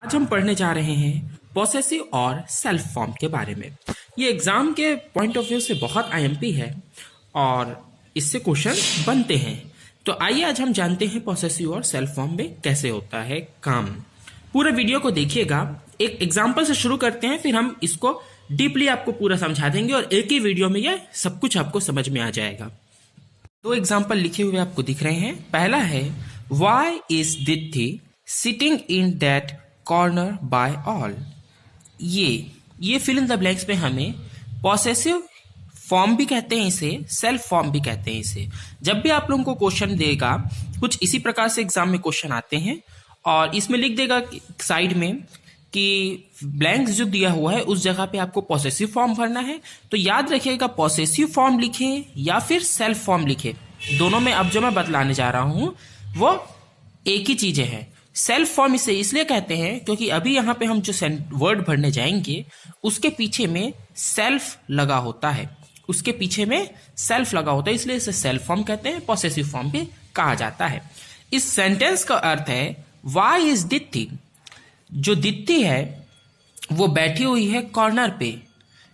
आज हम पढ़ने जा रहे हैं पॉसेसिव और सेल्फ फॉर्म के बारे में। ये एग्जाम के पॉइंट ऑफ व्यू से बहुत आईएमपी है और इससे क्वेश्चन बनते हैं। तो आइए आज हम जानते हैं पॉसेसिव और सेल्फ फॉर्म में कैसे होता है काम। पूरे वीडियो को देखिएगा, एक एग्जाम्पल से शुरू करते हैं, फिर हम इसको डीपली आपको पूरा समझा देंगे और एक ही वीडियो में यह सब कुछ आपको समझ में आ जाएगा। दो एग्जाम्पल लिखे हुए आपको दिख रहे हैं। पहला है why is Dithi sitting in that corner by all. ये फिल इन द ब्लैंक्स में हमें पॉसेसिव फॉर्म भी कहते हैं, इसे सेल्फ फॉर्म भी कहते हैं। इसे जब भी आप लोगों को क्वेश्चन देगा, कुछ इसी प्रकार से एग्जाम में क्वेश्चन आते हैं और इसमें लिख देगा साइड में कि ब्लैंक्स जो दिया हुआ है उस जगह पे आपको पॉसेसिव फॉर्म भरना है। तो याद रखिएगा, पॉसेसिव फॉर्म लिखे या फिर सेल्फ फॉर्म लिखे, दोनों में अब जो मैं बतलाने जा रहा हूं वो एक ही चीजें हैं। सेल्फ फॉर्म इसे इसलिए कहते हैं क्योंकि अभी यहां पे हम जो वर्ड भरने जाएंगे उसके पीछे में सेल्फ लगा होता है, उसके पीछे में सेल्फ लगा होता है, इसलिए इसे सेल्फ फॉर्म कहते हैं, पॉसेसिव फॉर्म भी कहा जाता है। इस सेंटेंस का अर्थ है वाई इज दिथी। जो दिथी है वो बैठी हुई है कॉर्नर पे,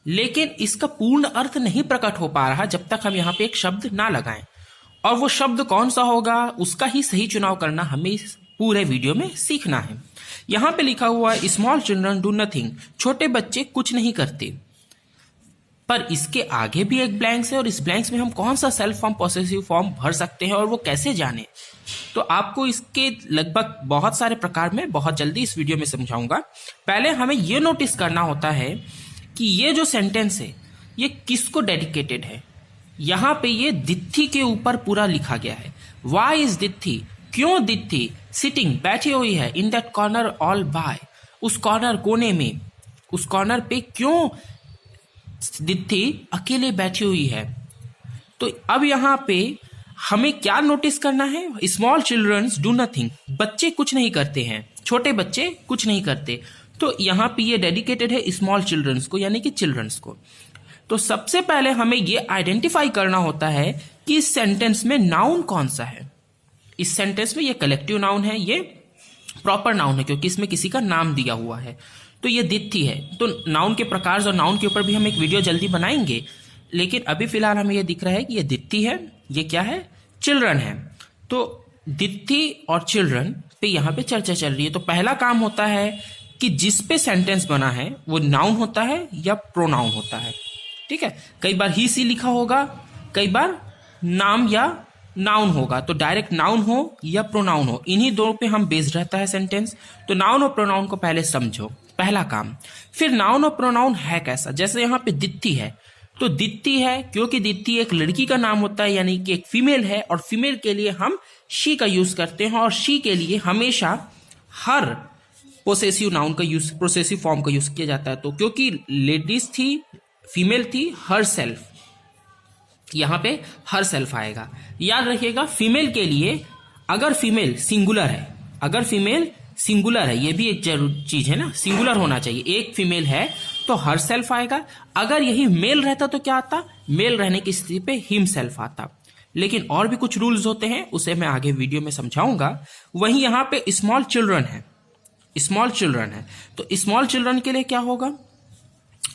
लेकिन इसका पूर्ण अर्थ नहीं प्रकट हो पा रहा जब तक हम यहाँ पे एक शब्द ना लगाएं। और वो शब्द कौन सा होगा उसका ही सही चुनाव करना हमें इस पूरे वीडियो में सीखना है। यहां पे लिखा हुआ है स्मॉल चिल्ड्रन डू नथिंग, छोटे बच्चे कुछ नहीं करते। पर इसके आगे भी एक ब्लैंक्स है और इस ब्लैंक्स में हम कौन सा सेल्फ फॉर्म पॉसेसिव फॉर्म भर सकते हैं और वो कैसे जाने, तो आपको इसके लगभग बहुत सारे प्रकार में बहुत जल्दी इस वीडियो में समझाऊंगा। पहले हमें ये नोटिस करना होता है कि ये जो सेंटेंस है ये किसको डेडिकेटेड है। यहां पे ये दिथी के ऊपर पूरा लिखा गया है। वाई इज दिथी, क्यों दिथी सिटिंग बैठी हुई है in that corner all by, उस कॉर्नर कोने में, उस कॉर्नर पे क्यों दिथी अकेले बैठी हुई है। तो अब यहां पे हमें क्या नोटिस करना है, स्मॉल चिल्ड्रंस डू नथिंग, बच्चे कुछ नहीं करते हैं, छोटे बच्चे कुछ नहीं करते। तो यहां पे ये डेडिकेटेड है स्मॉल चिल्ड्रंस को, यानी कि चिल्ड्रंस को। तो सबसे पहले हमें ये आइडेंटिफाई करना होता है कि इस सेंटेंस में नाउन कौन सा है। इस सेंटेंस में ये कलेक्टिव नाउन है, ये प्रॉपर नाउन है क्योंकि इसमें किसी का नाम दिया हुआ है। तो ये दिथी है। तो नाउन के प्रकार और नाउन के ऊपर भी हम एक वीडियो जल्दी बनाएंगे, लेकिन अभी फिलहाल हमें ये दिख रहा है कि ये दिथी है, ये क्या है, चिल्ड्रन है। तो दिथी और चिल्ड्रन पे यहाँ पे चर्चा चल रही है। तो पहला काम होता है कि जिस पे सेंटेंस बना है वो नाउन होता है या प्रोनाउन होता है। ठीक है, कई बार ही सी लिखा होगा, कई बार नाम या नाउन होगा। तो डायरेक्ट नाउन हो या प्रोनाउन हो, इन्हीं दो पे हम बेस्ड रहता है सेंटेंस। तो नाउन और प्रोनाउन को पहले समझो, पहला काम। फिर नाउन और प्रोनाउन है कैसा, जैसे यहाँ पे दिथी है, तो दिथी है क्योंकि दिथी एक लड़की का नाम होता है, यानी कि एक फीमेल है, और फीमेल के लिए हम शी का यूज करते हैं और शी के लिए हमेशा हर पोसेसिव नाउन का यूज, पोसेसिव फॉर्म का यूज किया जाता है। तो क्योंकि लेडीज थी, फीमेल थी, हर सेल्फ, यहां पे हर सेल्फ आएगा। याद रखिएगा, फीमेल के लिए अगर फीमेल सिंगुलर है, अगर फीमेल सिंगुलर है, ये भी एक जरूर चीज है ना, सिंगुलर होना चाहिए, एक फीमेल है तो हर सेल्फ आएगा। अगर यही मेल रहता तो क्या आता, मेल रहने की स्थिति पे हिम सेल्फ आता। लेकिन और भी कुछ रूल्स होते हैं, उसे मैं आगे वीडियो में समझाऊंगा। वहीं यहां पे स्मॉल चिल्ड्रन है, स्मॉल चिल्ड्रन है, तो स्मॉल चिल्ड्रन के लिए क्या होगा,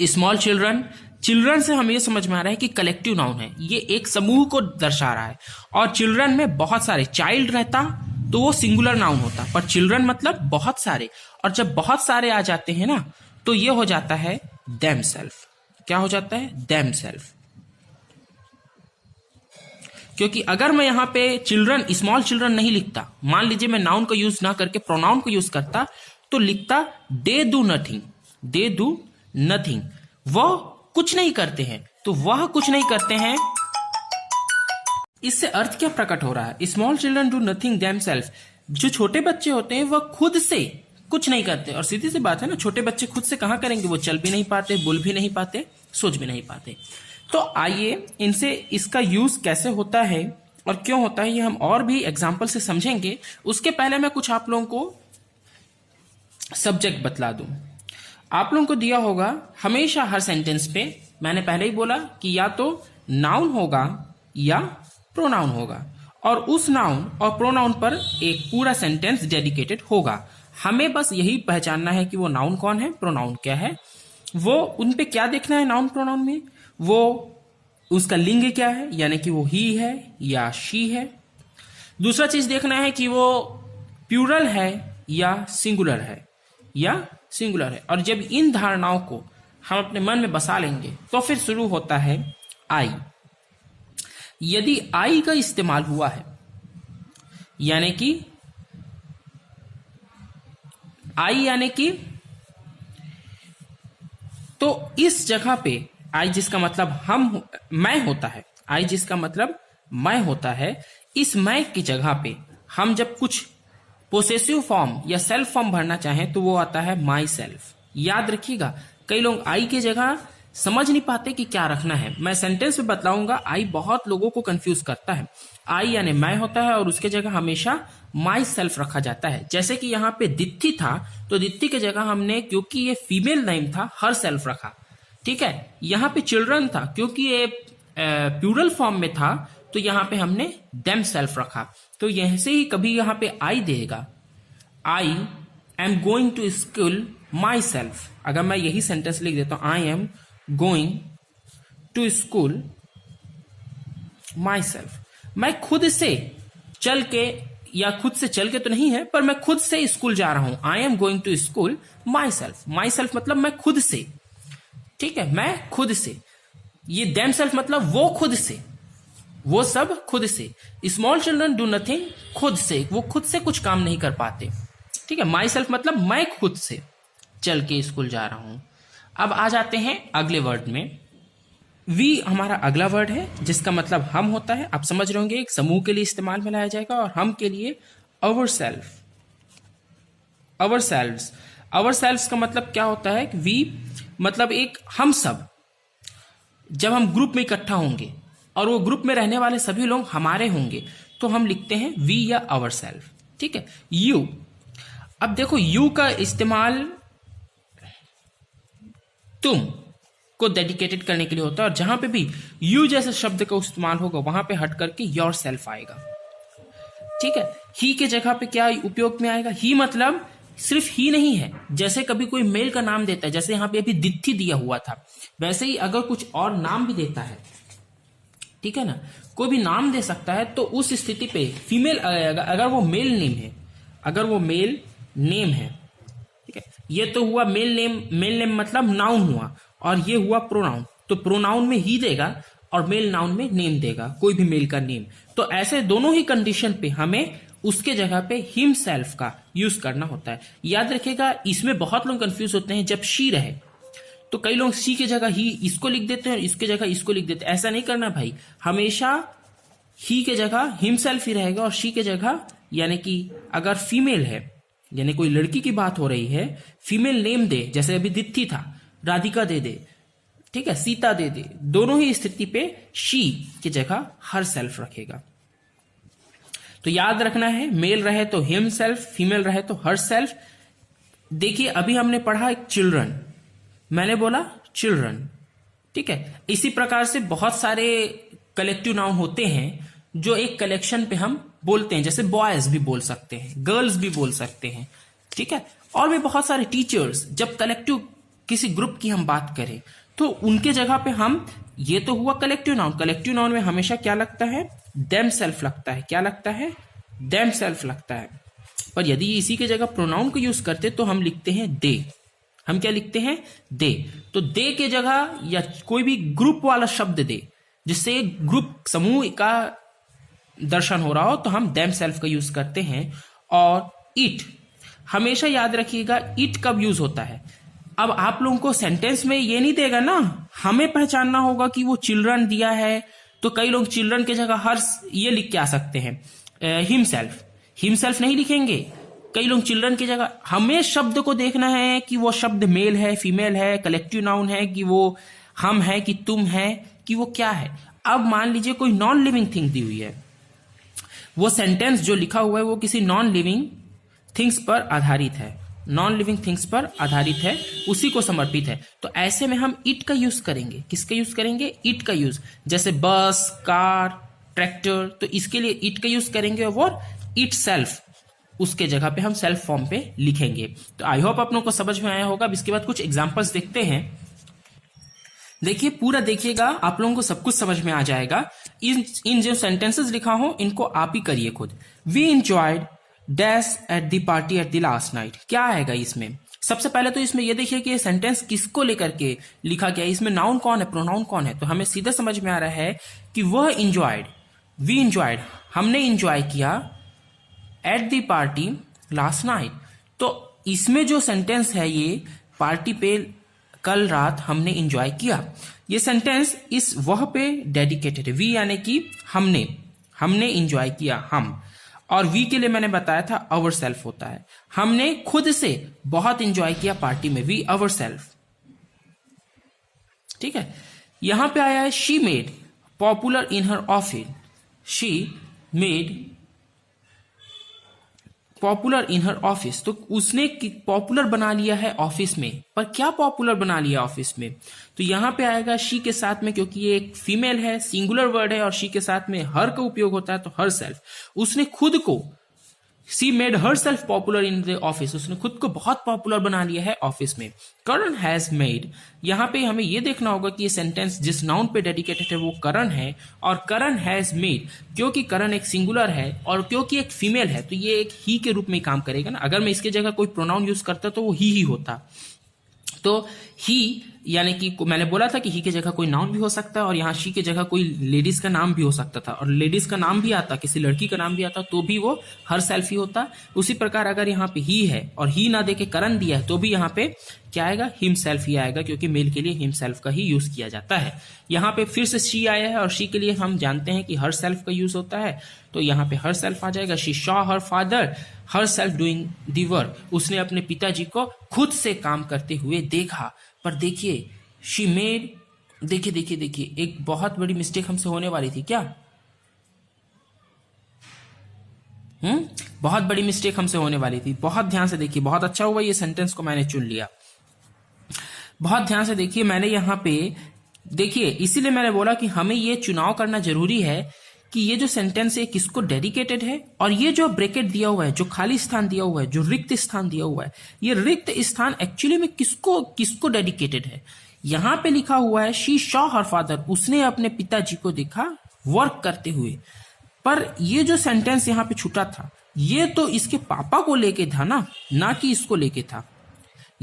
स्मॉल चिल्ड्रन, चिल्ड्रन से हमें ये समझ में आ रहा है कि कलेक्टिव नाउन है, ये एक समूह को दर्शा रहा है। और चिल्ड्रन में बहुत सारे, चाइल्ड रहता तो वो सिंगुलर नाउन होता, पर चिल्ड्रन मतलब बहुत सारे, और जब बहुत सारे आ जाते हैं ना तो ये हो जाता है देम सेल्फ। क्या हो जाता है, देम सेल्फ। क्योंकि अगर मैं यहां पे चिल्ड्रन, स्मॉल चिल्ड्रन नहीं लिखता, मान लीजिए मैं नाउन को यूज ना करके प्रोनाउन को यूज करता, तो लिखता they do nothing, they do nothing, वह कुछ नहीं करते हैं। तो वह कुछ नहीं करते हैं, इससे अर्थ क्या प्रकट हो रहा है, small children do nothing them self, जो छोटे बच्चे होते हैं वह खुद से कुछ नहीं करते। और सीधी सी बात है ना, छोटे बच्चे खुद से कहां करेंगे, वो चल भी नहीं पाते, बोल भी नहीं पाते, सोच भी नहीं पाते। तो आइए इनसे इसका यूज कैसे होता है और क्यों होता है ये हम और भी एग्जाम्पल से समझेंगे। उसके पहले मैं कुछ आप लोगों को सब्जेक्ट बतला दूं। आप लोगों को दिया होगा हमेशा हर सेंटेंस पे, मैंने पहले ही बोला कि या तो नाउन होगा या प्रोनाउन होगा, और उस नाउन और प्रोनाउन पर एक पूरा सेंटेंस डेडिकेटेड होगा। हमें बस यही पहचानना है कि वो नाउन कौन है, प्रोनाउन क्या है, वो उन पे क्या देखना है नाउन प्रोनाउन में, वो उसका लिंग क्या है, यानी कि वो ही है या शी है। दूसरा चीज देखना है कि वो प्लूरल है या सिंगुलर है, और जब इन धारणाओं को हम अपने मन में बसा लेंगे तो फिर शुरू होता है आई। यदि आई का इस्तेमाल हुआ है, यानी कि आई यानी कि, तो इस जगह पे आई जिसका मतलब मैं होता है, आई जिसका मतलब मैं होता है, इस मैं की जगह पे हम जब कुछ पोसेसिव फॉर्म या सेल्फ फॉर्म भरना चाहें तो वो आता है माई सेल्फ। याद रखिएगा, कई लोग आई की जगह समझ नहीं पाते कि क्या रखना है। मैं सेंटेंस में बतलाऊंगा, आई बहुत लोगों को कंफ्यूज करता है। आई यानी मैं होता है और उसके जगह हमेशा माई सेल्फ रखा जाता है। जैसे कि यहाँ पे दित्ती था तो दित्ती की जगह हमने, क्योंकि ये फीमेल नेम था, हर सेल्फ रखा। ठीक है, यहाँ पे चिल्ड्रन था, क्योंकि ये प्लूरल फॉर्म में था तो यहाँ पे हमने देम सेल्फ रखा। तो ऐसे ही कभी यहाँ पे आई देगा, I am going to school myself. अगर मैं यही सेंटेंस लिख देता हूं, I am going to school myself, मैं खुद से चल के, या खुद से चल के तो नहीं है, पर मैं खुद से स्कूल जा रहा हूं। I am going to school myself मतलब मैं खुद से। ठीक है, मैं खुद से। ये देम सेल्फ मतलब वो खुद से, वो सब खुद से। स्मॉल चिल्ड्रन डू नथिंग, खुद से, वो खुद से कुछ काम नहीं कर पाते। ठीक है, माई सेल्फ मतलब मैं खुद से चल के स्कूल जा रहा हूं। अब आ जाते हैं अगले वर्ड में। वी हमारा अगला वर्ड है जिसका मतलब हम होता है। आप समझ रहे होंगे, एक समूह के लिए इस्तेमाल में लाया जाएगा, और हम के लिए अवर सेल्फ। अवर सेल्फ का मतलब क्या होता है? वी मतलब एक हम सब, जब हम ग्रुप में इकट्ठा होंगे और वो ग्रुप में रहने वाले सभी लोग हमारे होंगे तो हम लिखते हैं वी या अवर सेल्फ। ठीक है, यू। अब देखो, यू का इस्तेमाल तुम को डेडिकेटेड करने के लिए होता है, और जहां पे भी यू जैसे शब्द का इस्तेमाल होगा वहां पे हट करके योर सेल्फ आएगा। ठीक है, ही के जगह पे क्या उपयोग में आएगा? ही मतलब सिर्फ ही नहीं है। जैसे कभी कोई मेल का नाम देता है, जैसे यहां पे अभी दित्ती दिया हुआ था, वैसे ही अगर कुछ और नाम भी देता है, ठीक है ना, कोई भी नाम दे सकता है, तो उस स्थिति पे फीमेल आएगा अगर वो मेल नेम है, अगर वो मेल नेम है। ठीक है, ये तो हुआ मेल नेम मतलब नाउन हुआ, और ये हुआ प्रोनाउन। तो प्रोनाउन में ही देगा और मेल नाउन में नेम देगा, कोई भी मेल का नेम। तो ऐसे दोनों ही कंडीशन पे हमें उसके जगह पे हिम सेल्फ का यूज करना होता है। याद रखिएगा, इसमें बहुत लोग कंफ्यूज होते हैं। जब शी रहे तो कई लोग सी की जगह ही इसको लिख देते हैं और इसके जगह इसको लिख देते हैं। ऐसा नहीं करना भाई, हमेशा ही के जगह हिम सेल्फ ही रहेगा, और शी के जगह, यानी कि अगर फीमेल है, यानी कोई लड़की की बात हो रही है, फीमेल नेम दे, जैसे अभी दित्ती था, राधिका दे दे, ठीक है, सीता दे दे, दोनों ही स्थिति पे शी की जगह हर सेल्फ रखेगा। तो याद रखना है, मेल रहे तो हिम सेल्फ, फीमेल रहे तो हर सेल्फ। देखिए, अभी हमने पढ़ा एक चिल्ड्रन, मैंने बोला चिल्ड्रन। ठीक है, इसी प्रकार से बहुत सारे कलेक्टिव नाउन होते हैं जो एक कलेक्शन पे हम बोलते हैं, जैसे बॉयज भी बोल सकते हैं, गर्ल्स भी बोल सकते हैं। ठीक है, और भी बहुत सारे टीचर्स। जब कलेक्टिव किसी ग्रुप की हम बात करें तो उनके जगह पे हम, ये तो हुआ कलेक्टिव नाउन में हमेशा क्या लगता है? देम सेल्फ लगता है। क्या लगता है? देम सेल्फ लगता है। पर यदि इसी के जगह प्रोनाउन को यूज करते तो हम लिखते हैं दे। हम क्या लिखते हैं? दे। तो दे के जगह या कोई भी ग्रुप वाला शब्द दे, जिससे ग्रुप समूह का दर्शन हो रहा हो, तो हम देम सेल्फ का यूज करते हैं। और इट, हमेशा याद रखिएगा इट कब यूज होता है। अब आप लोगों को सेंटेंस में ये नहीं देगा ना, हमें पहचानना होगा कि वो चिल्ड्रन दिया है, तो कई लोग चिल्ड्रन के जगह हर ये लिख के आ सकते हैं, हिमसेल्फ नहीं लिखेंगे कई लोग चिल्ड्रन की जगह। हमें शब्द को देखना है कि वो शब्द मेल है, फीमेल है, कलेक्टिव नाउन है, कि वो हम है, कि तुम है, कि वो क्या है। अब मान लीजिए कोई नॉन लिविंग थिंग दी हुई है, वो सेंटेंस जो लिखा हुआ है वो किसी नॉन लिविंग थिंग्स पर आधारित है, नॉन लिविंग थिंग्स पर आधारित है, उसी को समर्पित है। तो ऐसे में हम इट का यूज करेंगे। किसका यूज करेंगे? इट का यूज। जैसे बस, कार, ट्रैक्टर, तो इसके लिए इट का यूज करेंगे। और इट सेल्फ, उसके जगह पे हम सेल्फ फॉर्म पे लिखेंगे। तो आई होप आप लोगों को समझ में आया होगा। अब इसके बाद कुछ एग्जांपल्स देखते हैं। देखिए पूरा देखिएगा, आप लोगों को सब कुछ समझ में आ जाएगा। इन जो सेंटेंसेस लिखा हो इनको आप ही करिए खुद। We enjoyed dash at the party at the last night. क्या आएगा इसमें? सबसे पहले तो इसमें ये देखिए कि ये सेंटेंस किसको लेकर के लिखा गया है, इसमें नाउन कौन है, प्रोनाउन कौन है। तो हमें सीधे समझ में आ रहा है कि वह इंजॉयड, वी इंजॉयड, हमने इंजॉय किया, eight the party last night. तो इसमें जो सेंटेंस है ये पार्टी पे कल रात हमने इंजॉय किया, ये सेंटेंस इस वह पे डेडिकेटेड है। वी यानी कि हमने इंजॉय किया, हम। और वी के लिए मैंने बताया था अवर सेल्फ होता है। हमने खुद से बहुत इंजॉय किया पार्टी में, वी अवर सेल्फ। ठीक है। यहां पे आया है she made popular in her office. She made popular in her office, तो उसने पॉपुलर बना लिया है ऑफिस में। पर क्या पॉपुलर बना लिया ऑफिस में? तो यहां पे आएगा शी के साथ में, क्योंकि ये एक फीमेल है, सिंगुलर वर्ड है और शी के साथ में हर का उपयोग होता है, तो हर सेल्फ। उसने खुद को, सी made her self popular in the office, उसने खुद को बहुत पॉपुलर बना लिया है ऑफिस में। करण हैज मेड, यहां पे हमें यह देखना होगा कि ये सेंटेंस जिस नाउन पे डेडिकेटेड है वो करण है, और करण हैज मेड क्योंकि करण एक सिंगुलर है और क्योंकि एक फीमेल है तो ये एक ही के रूप में काम करेगा ना। अगर मैं इसके जगह कोई प्रोनाउन यूज करता तो वो ही होता। तो ही यानी कि मैंने बोला था कि ही की जगह कोई नाउन भी हो सकता है, और यहाँ शी की जगह कोई लेडीज का नाम भी हो सकता था, और लेडीज का नाम भी आता, किसी लड़की का नाम भी आता तो भी वो हर सेल्फ ही होता। उसी प्रकार अगर यहाँ पे ही है और ही ना देके करण दिया है तो भी यहाँ पे क्या आएगा? हिम सेल्फ ही आएगा, क्योंकि मेल के लिए हिम सेल्फ का ही यूज किया जाता है। यहाँ पे फिर से शी आया है और शी के लिए हम जानते हैं कि हर सेल्फ का यूज होता है, तो यहाँ पे हर सेल्फ आ जाएगा। She saw her father her self doing the work, उसने अपने पिताजी को खुद से काम करते हुए देखा। पर देखिए शी मेड, देखिए एक बहुत बड़ी मिस्टेक हमसे होने वाली थी। क्या? बहुत बड़ी मिस्टेक हमसे होने वाली थी। बहुत ध्यान से देखिए, बहुत अच्छा हुआ ये सेंटेंस को मैंने चुन लिया। बहुत ध्यान से देखिए, मैंने यहां पे देखिए, इसीलिए मैंने बोला कि हमें ये चुनाव करना जरूरी है कि ये जो सेंटेंस है किसको डेडिकेटेड है, और ये जो ब्रैकेट दिया हुआ है, जो खाली स्थान दिया हुआ है, जो रिक्त स्थान दिया हुआ है, ये रिक्त स्थान एक्चुअली में किसको डेडिकेटेड है। यहां पे लिखा हुआ है शी सॉ हर फादर, उसने अपने पिताजी को देखा वर्क करते हुए। पर ये जो सेंटेंस यहां पे छूटा था ये तो इसके पापा को लेके था ना कि इसको लेके था।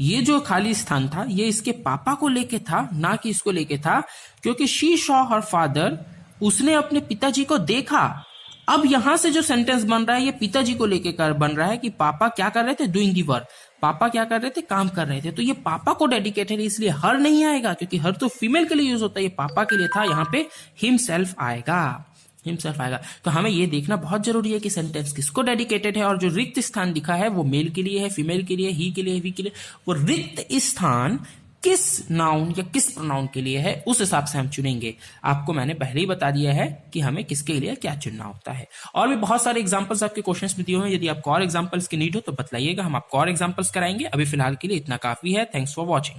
ये जो खाली स्थान था ये इसके पापा को लेके था, ना कि इसको लेके था, क्योंकि शी सॉ हर फादर, उसने अपने पिताजी को देखा। अब यहां से जो सेंटेंस बन रहा है ये पिताजी को लेके बन रहा है कि पापा क्या कर रहे थे? Doing the work. पापा क्या कर रहे थे? काम कर रहे थे। तो ये पापा को डेडिकेटेड है, इसलिए हर नहीं आएगा, क्योंकि हर तो फीमेल के लिए यूज होता है, ये पापा के लिए था। यहाँ पे हिमसेल्फ आएगा, हिमसेल्फ आएगा। तो हमें ये देखना बहुत जरूरी है कि सेंटेंस किसको डेडिकेटेड है, और जो रिक्त स्थान दिखा है वो मेल के लिए है, फीमेल के लिए, ही के लिए, वी के लिए। वो रिक्त स्थान किस नाउन या किस प्रोनाउन के लिए है उस हिसाब से हम चुनेंगे। आपको मैंने पहले ही बता दिया है कि हमें किसके लिए क्या चुनना होता है। और भी बहुत सारे एग्जांपल्स आपके क्वेश्चंस में दिए हुए हैं, यदि आपको और एग्जांपल्स की नीड हो तो बतलाइएगा, हम आपको और एग्जांपल्स कराएंगे। अभी फिलहाल के लिए इतना काफी है। Thanks for watching.